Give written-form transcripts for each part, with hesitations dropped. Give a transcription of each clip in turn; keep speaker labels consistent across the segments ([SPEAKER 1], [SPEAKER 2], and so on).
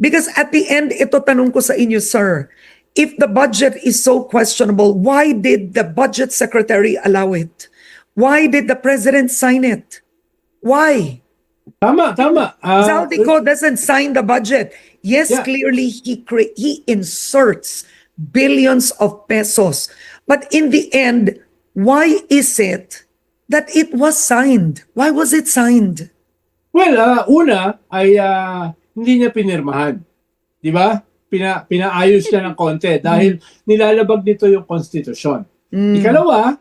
[SPEAKER 1] Because at the end, ito tanong ko sa inyo, sir. If the budget is so questionable, why did the budget secretary allow it? Why did the president sign it? Why?
[SPEAKER 2] Tama, tama.
[SPEAKER 1] Zaldico doesn't sign the budget. Yes,
[SPEAKER 2] Yeah.
[SPEAKER 1] clearly he inserts billions of pesos. But in the end, why is it that it was signed? Why was it signed?
[SPEAKER 2] Well, una ay hindi niya pinirmahan. Di ba? Pinaayos niya ng konti dahil nilalabag nito yung konstitusyon. Ikalawa,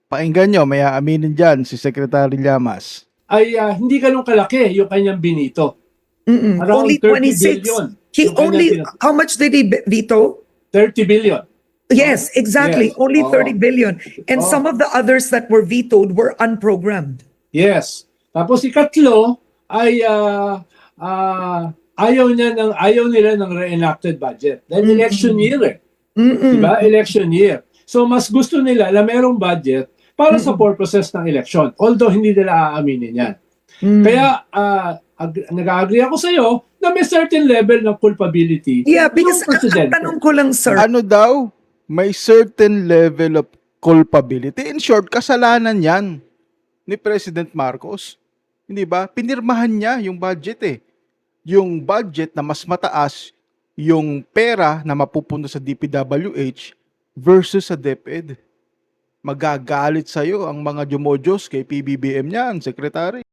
[SPEAKER 3] Pakinggan nyo, may aaminin dyan si Secretary Llamas.
[SPEAKER 2] ay hindi ganun kalaki yung kanyang binito.
[SPEAKER 1] Mm-mm.
[SPEAKER 2] Around
[SPEAKER 1] Only
[SPEAKER 2] 30
[SPEAKER 1] 26.
[SPEAKER 2] billion.
[SPEAKER 1] He
[SPEAKER 2] Yung
[SPEAKER 1] only,
[SPEAKER 2] kanyang
[SPEAKER 1] how much did he veto?
[SPEAKER 2] 30 billion.
[SPEAKER 1] Yes, exactly.
[SPEAKER 2] Yes.
[SPEAKER 1] Only
[SPEAKER 2] Oo.
[SPEAKER 1] 30 billion. And
[SPEAKER 2] Oo.
[SPEAKER 1] some of the others that were vetoed were unprogrammed.
[SPEAKER 2] Yes. Tapos ikatlo ay ayaw nila ng reenacted budget. Dahil election year eh. Diba? Election year. So mas gusto nila na merong budget para sa purposes ng election. Although hindi nila aaminin yan. Kaya nag-agree ako sa iyo na may certain level ng culpability.
[SPEAKER 1] Yeah, because
[SPEAKER 2] ng presidente.
[SPEAKER 1] tanong ko lang, sir.
[SPEAKER 3] Ano daw? May certain level of culpability. In short, kasalanan yan ni President Marcos. Hindi ba? Pinirmahan niya yung budget eh. Yung budget na mas mataas yung pera na mapupunta sa DPWH versus sa DepEd. Magagalit sa'yo ang mga Jumojos kay PBBM niyan, Secretary.